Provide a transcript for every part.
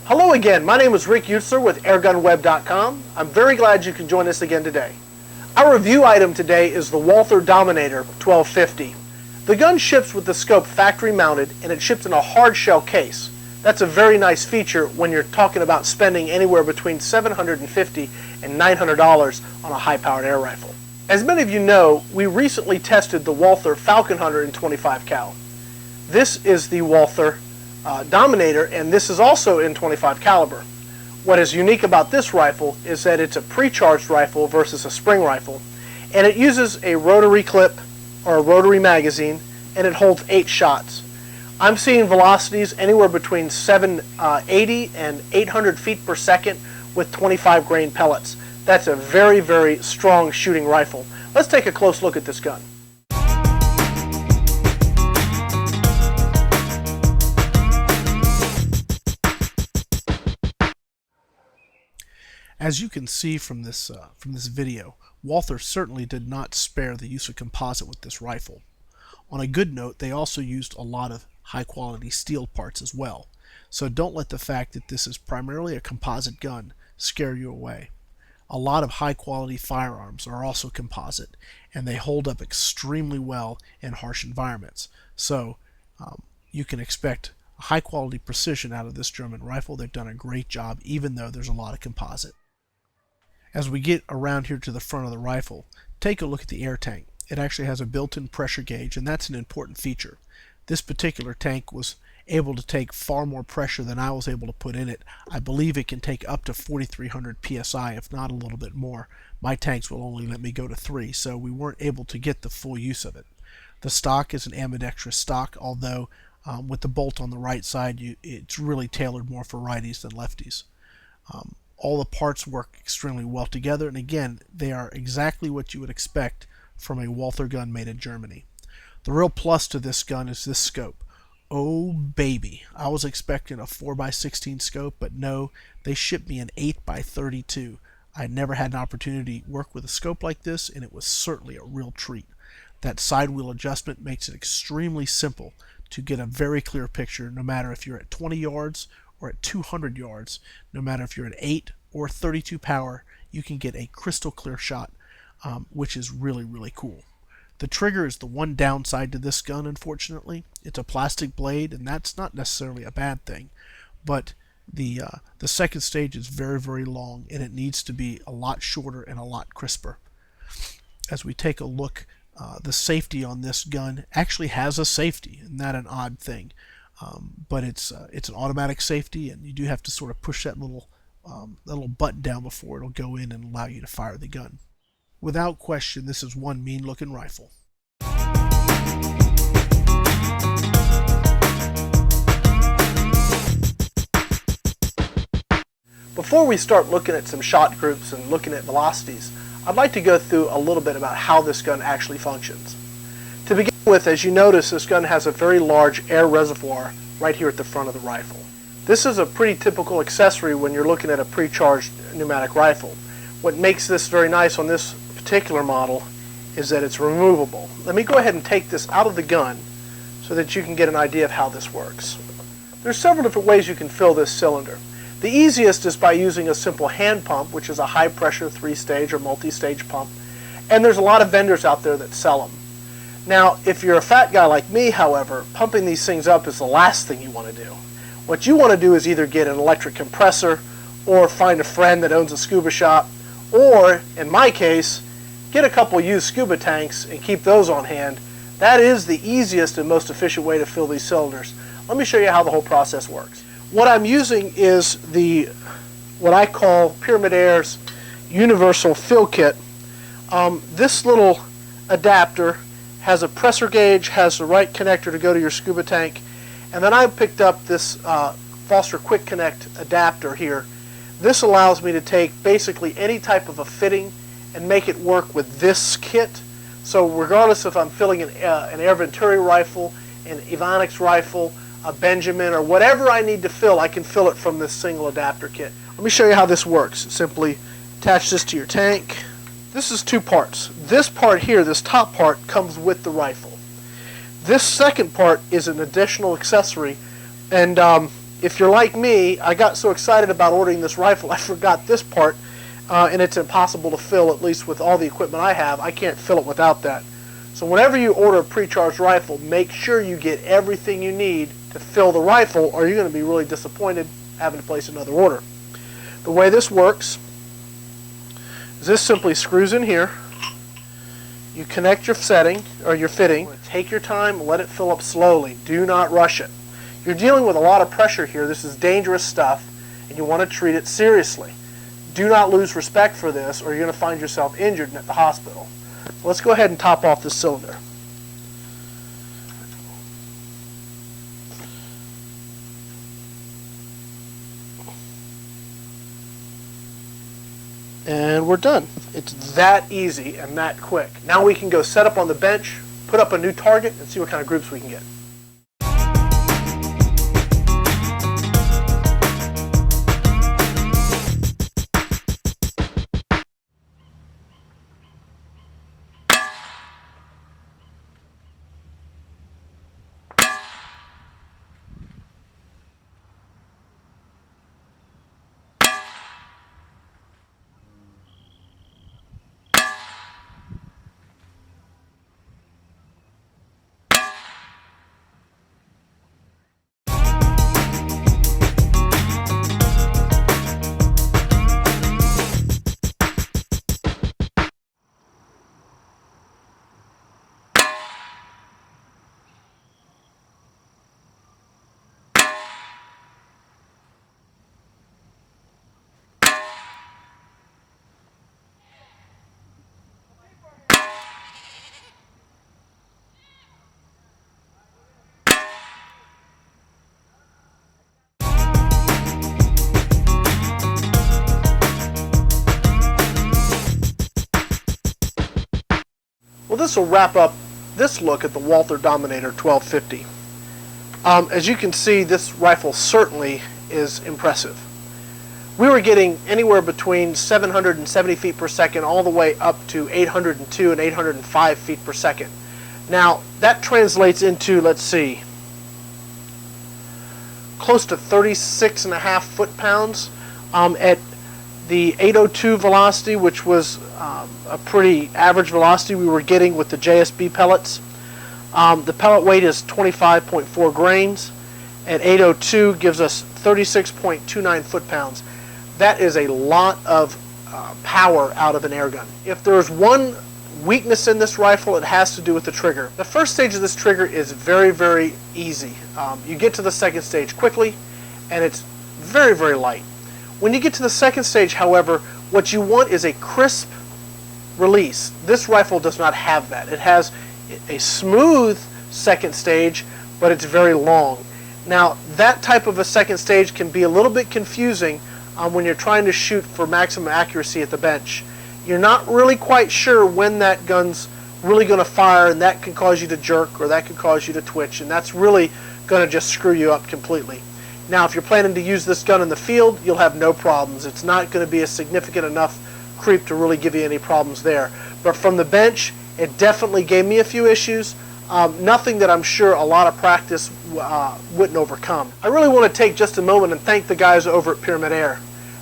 Hello again, my name is Rick Utzler with airgunweb.com. I'm very glad you can join us again today. Our review item today is the Walther Dominator 1250. The gun ships with the scope factory mounted and it ships in a hard shell case. That's a very nice feature when you're talking about spending anywhere between $750 and $900 on a high-powered air rifle. As many of you know, we recently tested the Walther Falcon Hunter in 25 cal. This is the Walther Dominator, and this is also in 25 caliber. What is unique about this rifle is that it's a pre-charged rifle versus a spring rifle, and it uses a rotary clip or a rotary magazine, and it holds 8 shots. I'm seeing velocities anywhere between 780 and 800 feet per second with 25 grain pellets. That's a very, very strong shooting rifle. Let's take a close look at this gun. As you can see from this video, Walther certainly did not spare the use of composite with this rifle. On a good note, they also used a lot of high-quality steel parts as well. So don't let the fact that this is primarily a composite gun scare you away. A lot of high-quality firearms are also composite, and they hold up extremely well in harsh environments. So you can expect high-quality precision out of this German rifle. They've done a great job, even though there's a lot of composite. As we get around here to the front of the rifle, take a look at the air tank. It actually has a built-in pressure gauge, and that's an important feature. This particular tank was able to take far more pressure than I was able to put in it. I believe it can take up to 4,300 psi, if not a little bit more. My tanks will only let me go to 3, so we weren't able to get the full use of it. The stock is an ambidextrous stock, although with the bolt on the right side, it's really tailored more for righties than lefties. All the parts work extremely well together, and again, they are exactly what you would expect from a Walther gun made in Germany. The real plus to this gun is this scope. Oh baby, I was expecting a 4x16 scope, but no, they shipped me an 8x32. I never had an opportunity to work with a scope like this, and it was certainly a real treat. That side wheel adjustment makes it extremely simple to get a very clear picture, no matter if you're at 20 yards or at 200 yards. No matter if you're at 8 or 32 power, you can get a crystal clear shot, which is really, really cool. The trigger is the one downside to this gun, unfortunately. It's a plastic blade, and that's not necessarily a bad thing, but the second stage is very, very long, and it needs to be a lot shorter and a lot crisper. As we take a look, the safety on this gun actually has a safety, and not an odd thing. But it's an automatic safety, and you do have to sort of push that little button down before it'll go in and allow you to fire the gun. Without question, this is one mean looking rifle. Before we start looking at some shot groups and looking at velocities, I'd like to go through a little bit about how this gun actually functions. To begin with, as you notice, this gun has a very large air reservoir right here at the front of the rifle. This is a pretty typical accessory when you're looking at a pre-charged pneumatic rifle. What makes this very nice on this particular model is that it's removable. Let me go ahead and take this out of the gun so that you can get an idea of how this works. There's several different ways you can fill this cylinder. The easiest is by using a simple hand pump, which is a high pressure 3-stage or multi-stage pump, and there's a lot of vendors out there that sell them. Now, if you're a fat guy like me, however, pumping these things up is the last thing you want to do. What you want to do is either get an electric compressor or find a friend that owns a scuba shop, or, in my case, get a couple used scuba tanks and keep those on hand. That is the easiest and most efficient way to fill these cylinders. Let me show you how the whole process works. What I'm using is what I call Pyramid Air's Universal Fill Kit. This little adapter has a pressure gauge, has the right connector to go to your scuba tank, and then I picked up this Foster Quick Connect adapter here. This allows me to take basically any type of a fitting and make it work with this kit. So regardless if I'm filling an Air Venturi rifle, an Ivanics rifle, a Benjamin, or whatever I need to fill, I can fill it from this single adapter kit. Let me show you how this works. Simply attach this to your tank. This is 2 parts. This part here, this top part, comes with the rifle. This second part is an additional accessory, and if you're like me, I got so excited about ordering this rifle I forgot this part, and it's impossible to fill, at least with all the equipment I have. I can't fill it without that. So whenever you order a pre-charged rifle, make sure you get everything you need to fill the rifle, or you're going to be really disappointed having to place another order. The way this works is this simply screws in here. You connect your setting, or your fitting. Take your time, let it fill up slowly. Do not rush it. You're dealing with a lot of pressure here. This is dangerous stuff, and you want to treat it seriously. Do not lose respect for this, or you're going to find yourself injured and at the hospital. So let's go ahead and top off this cylinder. And we're done. It's that easy and that quick. Now we can go set up on the bench, put up a new target, and see what kind of groups we can get. Well, this will wrap up this look at the Walther Dominator 1250. As you can see, this rifle certainly is impressive. We were getting anywhere between 770 feet per second all the way up to 802 and 805 feet per second. Now, that translates into, let's see, close to 36.5 foot-pounds at the 802 velocity, which was a pretty average velocity we were getting with the JSB pellets. The pellet weight is 25.4 grains. At 802 gives us 36.29 foot-pounds. That is a lot of power out of an air gun. If there's one weakness in this rifle, it has to do with the trigger. The first stage of this trigger is very, very easy. You get to the second stage quickly, and it's very, very light. When you get to the second stage, however, what you want is a crisp release. This rifle does not have that. It has a smooth second stage, but it's very long. Now, that type of a second stage can be a little bit confusing when you're trying to shoot for maximum accuracy at the bench. You're not really quite sure when that gun's really going to fire, and that can cause you to jerk, or that can cause you to twitch, and that's really going to just screw you up completely. Now, if you're planning to use this gun in the field, you'll have no problems. It's not going to be a significant enough creep to really give you any problems there. But from the bench, it definitely gave me a few issues. Nothing that I'm sure a lot of practice wouldn't overcome. I really want to take just a moment and thank the guys over at Pyramid Air.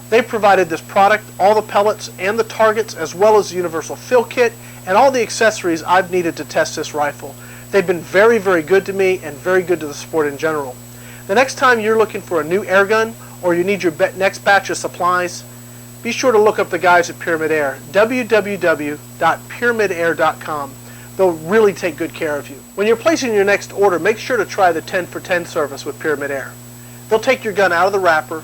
They provided this product, all the pellets and the targets, as well as the universal fill kit and all the accessories I've needed to test this rifle. They've been very, very good to me and very good to the sport in general. The next time you're looking for a new air gun, or you need your next batch of supplies, be sure to look up the guys at Pyramid Air, www.pyramidair.com. They'll really take good care of you. When you're placing your next order, make sure to try the 10 for 10 service with Pyramid Air. They'll take your gun out of the wrapper,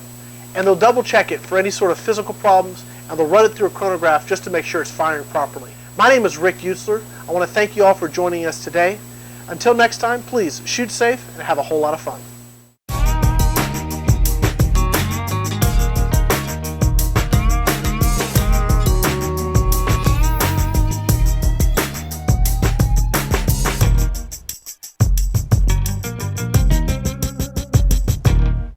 and they'll double check it for any sort of physical problems, and they'll run it through a chronograph just to make sure it's firing properly. My name is Rick Utzler. I want to thank you all for joining us today. Until next time, please shoot safe and have a whole lot of fun.